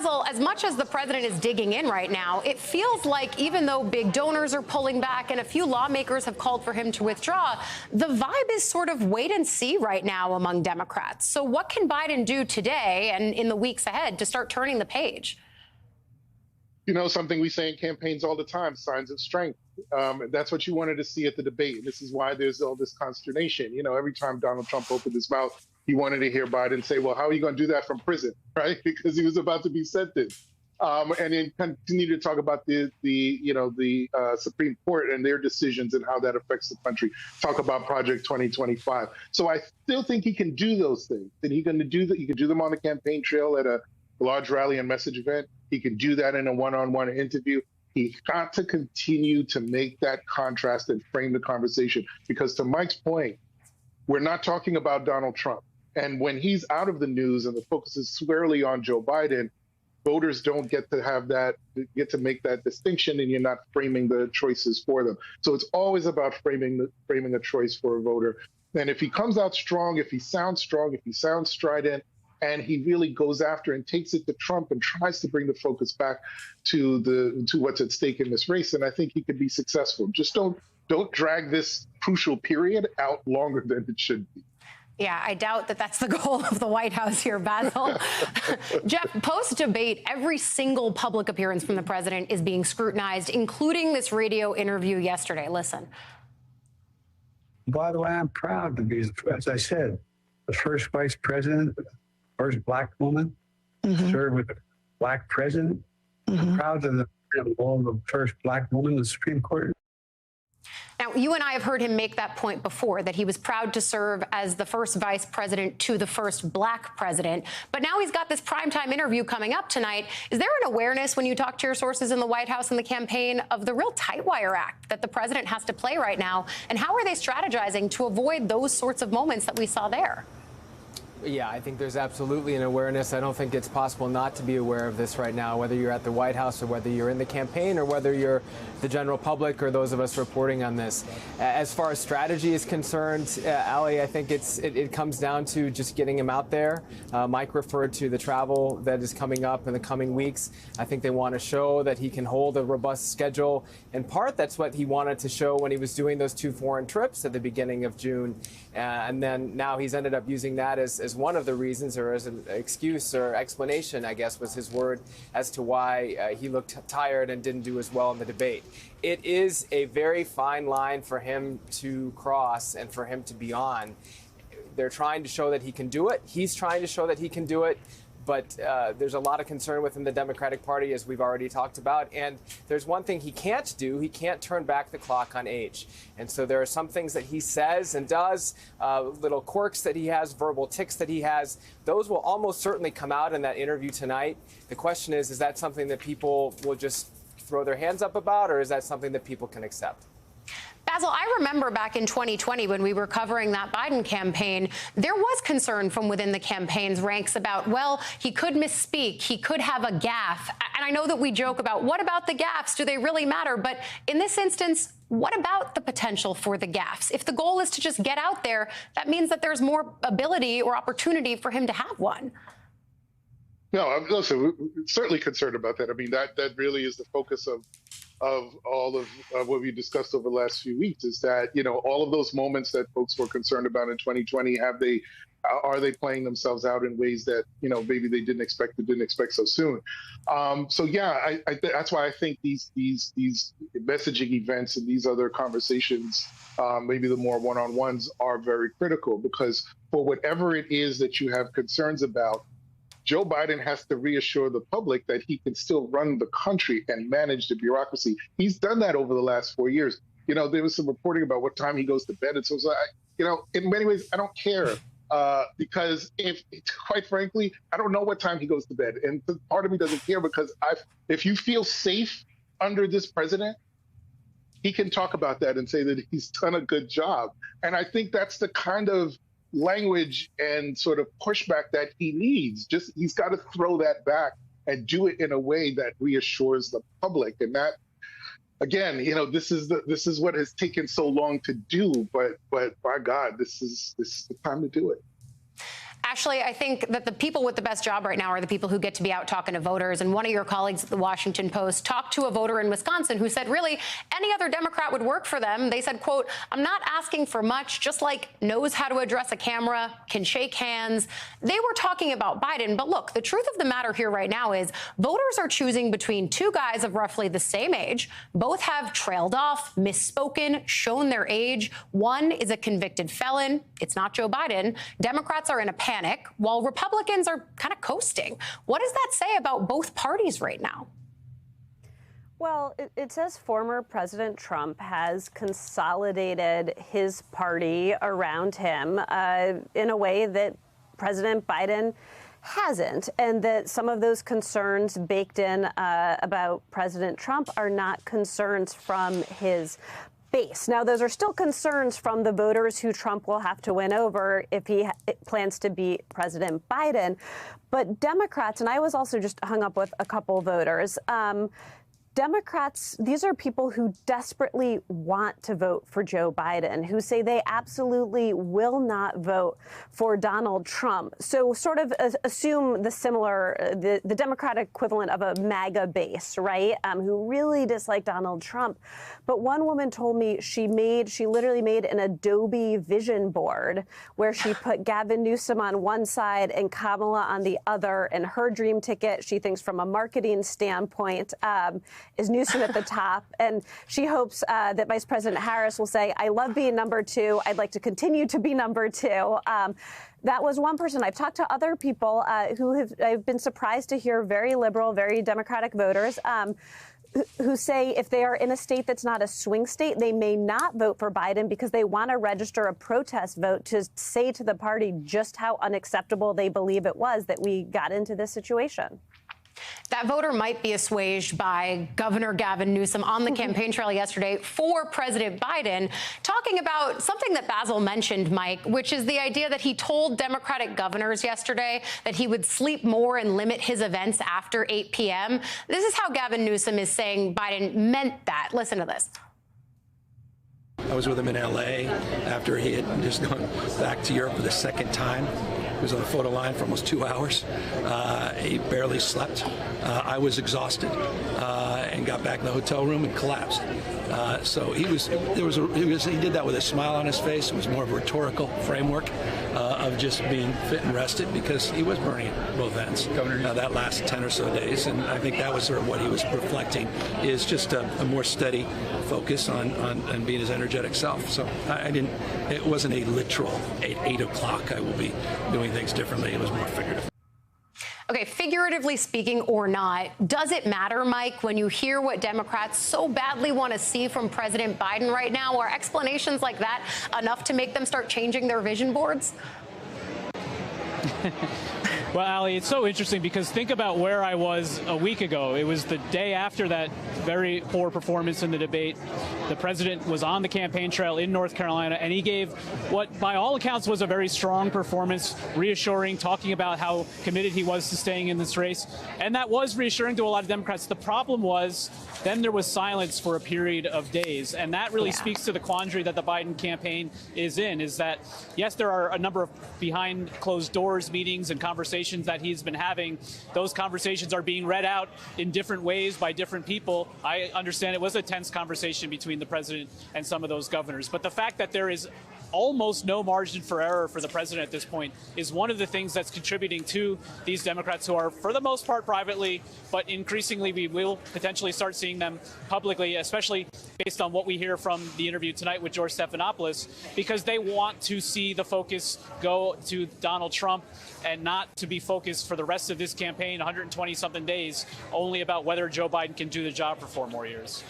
Basil, as much as the president is digging in right now, it feels like even though big donors are pulling back and a few lawmakers have called for him to withdraw, the vibe is sort of wait and see right now among Democrats. So what can Biden do today and in the weeks ahead to start turning the page? You know, something we say in campaigns all the time, signs of strength. That's what you wanted to see at the debate. And this is why there's all this consternation. You know, every time Donald Trump opened his mouth, he wanted to hear Biden say, well, how are you going to do that from prison, right? Because he was about to be sentenced. And then continue to talk about the Supreme Court and their decisions and how that affects the country. Talk about Project 2025. So I still think he can do those things. And he's going to do that. He can do them on the campaign trail at a large rally and message event. He can do that in a one-on-one interview. He's got to continue to make that contrast and frame the conversation. Because to Mike's point, we're not talking about Donald Trump. And when he's out of the news and the focus is squarely on Joe Biden, voters don't get to make that distinction, and you're not framing the choices for them. So it's always about framing a choice for a voter. And if he comes out strong, if he sounds strident, and he really goes after and takes it to Trump and tries to bring the focus back to what's at stake in this race, and I think he could be successful. Just don't drag this crucial period out longer than it should be. Yeah, I doubt that that's the goal of the White House here, Basil. Jeff, post-debate, every single public appearance from the president is being scrutinized, including this radio interview yesterday. Listen. By the way, I'm proud to be, as I said, the first vice president, first black woman, served with a black president. I'm proud to be the first black woman in the Supreme Court. Now, you and I have heard him make that point before, that he was proud to serve as the first vice president to the first black president. But now he's got this primetime interview coming up tonight. Is there an awareness when you talk to your sources in the White House and the campaign of the real tight wire act that the president has to play right now? And how are they strategizing to avoid those sorts of moments that we saw there? Yeah, I think there's absolutely an awareness. I don't think it's possible not to be aware of this right now, whether you're at the White House or whether you're in the campaign or whether you're the general public or those of us reporting on this. As far as strategy is concerned, Ali, I think it comes down to just getting him out there. Mike referred to the travel that is coming up in the coming weeks. I think they want to show that he can hold a robust schedule. In part, that's what he wanted to show when he was doing those 2 foreign trips at the beginning of June. And then now he's ended up using that as one of the reasons, or as an excuse or explanation, I guess was his word, as to why he looked tired and didn't do as well in the debate. It is a very fine line for him to cross and for him to be on. They're trying to show that he can do it. He's trying to show that he can do it. But there's a lot of concern within the Democratic Party, as we've already talked about. And there's one thing he can't do. He can't turn back the clock on age. And so there are some things that he says and does, little quirks that he has, verbal tics that he has. Those will almost certainly come out in that interview tonight. The question is that something that people will just throw their hands up about, or is that something that people can accept? Basil, I remember back in 2020 when we were covering that Biden campaign, there was concern from within the campaign's ranks about, well, he could misspeak, he could have a gaffe. And I know that we joke about, what about the gaffes? Do they really matter? But in this instance, what about the potential for the gaffes? If the goal is to just get out there, that means that there's more ability or opportunity for him to have one. No, listen, we're certainly concerned about that. I mean, that really is the focus of all of what we discussed over the last few weeks, is that, you know, all of those moments that folks were concerned about in 2020, are they playing themselves out in ways that, you know, maybe they didn't expect so soon. So yeah, that's why I think these messaging events and these other conversations, maybe the more one-on-ones, are very critical, because for whatever it is that you have concerns about, Joe Biden has to reassure the public that he can still run the country and manage the bureaucracy. He's done that over the last 4 years. You know, there was some reporting about what time he goes to bed. And so, you know, in many ways, I don't care, because quite frankly, I don't know what time he goes to bed. And part of me doesn't care, because if you feel safe under this president, he can talk about that and say that he's done a good job. And I think that's the kind of language and sort of pushback that he needs. He's got to throw that back and do it in a way that reassures the public. And that, again, you know, this is what has taken so long to do. But by God, this is the time to do it. Ashley, I think that the people with the best job right now are the people who get to be out talking to voters. And one of your colleagues at the Washington Post talked to a voter in Wisconsin who said, really, any other Democrat would work for them. They said, quote, I'm not asking for much, just like knows how to address a camera, can shake hands. They were talking about Biden. But look, the truth of the matter here right now is voters are choosing between two guys of roughly the same age. Both have trailed off, misspoken, shown their age. One is a convicted felon. It's not Joe Biden. Democrats are in a panic, while Republicans are kind of coasting. What does that say about both parties right now? Well, it says former President Trump has consolidated his party around him in a way that President Biden hasn't, and that some of those concerns baked in about President Trump are not concerns from his base. Now, those are still concerns from the voters who Trump will have to win over if he plans to beat President Biden. But Democrats, and I was also just hung up with a couple voters, Democrats, these are people who desperately want to vote for Joe Biden, who say they absolutely will not vote for Donald Trump. So sort of assume the similar, the Democratic equivalent of a MAGA base, right, who really dislike Donald Trump. But one woman told me she literally made an Adobe vision board where she put Gavin Newsom on one side and Kamala on the other. And her dream ticket, she thinks from a marketing standpoint, is Newsom at the top. And she hopes that Vice President Harris will say, I love being number two. I'd like to continue to be number two. That was one person. I've talked to other people I've been surprised to hear very liberal, very Democratic voters who say if they are in a state that's not a swing state, they may not vote for Biden because they want to register a protest vote to say to the party just how unacceptable they believe it was that we got into this situation. That voter might be assuaged by Governor Gavin Newsom on the campaign trail yesterday for President Biden, talking about something that Basil mentioned, Mike, which is the idea that he told Democratic governors yesterday that he would sleep more and limit his events after 8 p.m. This is how Gavin Newsom is saying Biden meant that. Listen to this. I was with him in L.A. after he had just gone back to Europe for the second time. He was on the photo line for almost 2 hours. He barely slept. I was exhausted and got back in the hotel room and collapsed. So he did that with a smile on his face. It was more of a rhetorical framework of just being fit and rested because he was burning at both ends that last 10 or so days. And I think that was sort of what he was reflecting, is just a more steady focus on being his energetic self. So it wasn't a literal at 8 o'clock I will be doing things differently. It was more figurative. Okay, figuratively speaking or not, does it matter, Mike, when you hear what Democrats so badly want to see from President Biden right now? Are explanations like that enough to make them start changing their vision boards? Well, Ali, it's so interesting because think about where I was a week ago. It was the day after that very poor performance in the debate. The president was on the campaign trail in North Carolina, and he gave what, by all accounts, was a very strong performance, reassuring, talking about how committed he was to staying in this race. And that was reassuring to a lot of Democrats. The problem was then there was silence for a period of days. And that really speaks to the quandary that the Biden campaign is in, is that, yes, there are a number of behind closed doors meetings and conversations that he's been having. Those conversations are being read out in different ways by different people. I understand it was a tense conversation between the president and some of those governors. But the fact that there is almost no margin for error for the president at this point is one of the things that's contributing to these Democrats who are, for the most part, privately, but increasingly we will potentially start seeing them publicly, especially based on what we hear from the interview tonight with George Stephanopoulos, because they want to see the focus go to Donald Trump and not to be focused for the rest of this campaign, 120-something days, only about whether Joe Biden can do the job for 4 more years.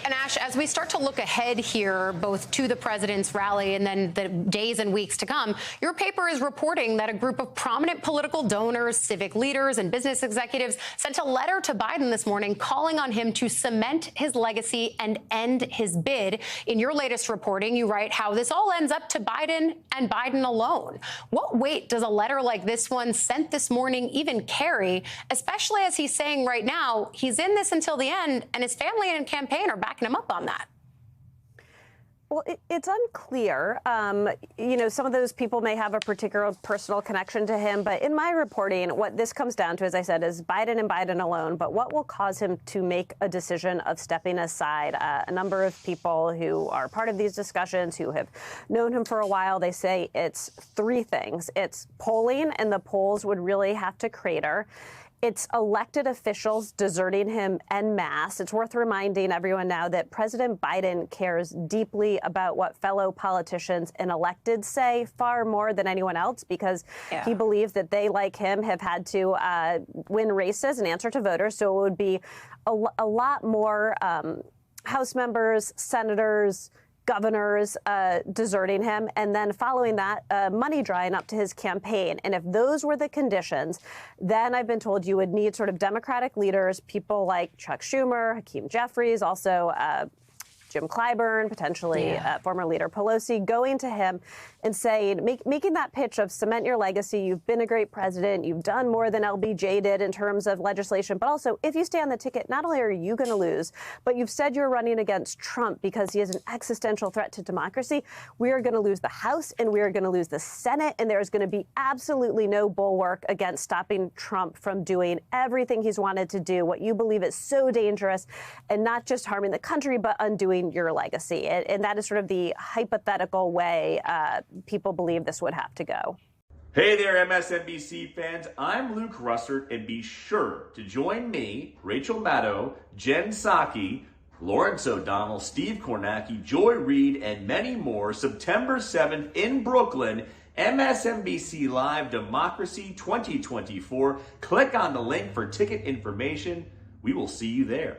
And Ash, as we start to look ahead here, both to the president's rally and then the days and weeks to come, your paper is reporting that a group of prominent political donors, civic leaders, and business executives sent a letter to Biden this morning calling on him to cement his legacy and end his bid. In your latest reporting, you write how this all ends up to Biden and Biden alone. What weight does a letter like this one sent this morning even carry, especially as he's saying right now he's in this until the end and his family and campaign are backing him up on that? Well, it's unclear. Some of those people may have a particular personal connection to him. But in my reporting, what this comes down to, as I said, is Biden and Biden alone. But what will cause him to make a decision of stepping aside? A number of people who are part of these discussions, who have known him for a while, they say it's three things. It's polling, and the polls would really have to crater. It's elected officials deserting him en masse. It's worth reminding everyone now that President Biden cares deeply about what fellow politicians and electeds say far more than anyone else, because he believes that they, like him, have had to win races and answer to voters. So it would be a lot more House members, senators, governors deserting him, and then following that, money drying up to his campaign. And if those were the conditions, then I've been told you would need sort of Democratic leaders, people like Chuck Schumer, Hakeem Jeffries, also Jim Clyburn, potentially former leader Pelosi, going to him and saying, making that pitch of cement your legacy. You've been a great president. You've done more than LBJ did in terms of legislation. But also, if you stay on the ticket, not only are you going to lose, but you've said you're running against Trump because he is an existential threat to democracy. We are going to lose the House and we are going to lose the Senate. And there is going to be absolutely no bulwark against stopping Trump from doing everything he's wanted to do, what you believe is so dangerous, and not just harming the country, but undoing your legacy. And that is sort of the hypothetical way people believe this would have to go. Hey there, MSNBC fans. I'm Luke Russert, and be sure to join me, Rachel Maddow, Jen Psaki, Lawrence O'Donnell, Steve Kornacki, Joy Reid, and many more September 7th in Brooklyn, MSNBC Live Democracy 2024. Click on the link for ticket information. We will see you there.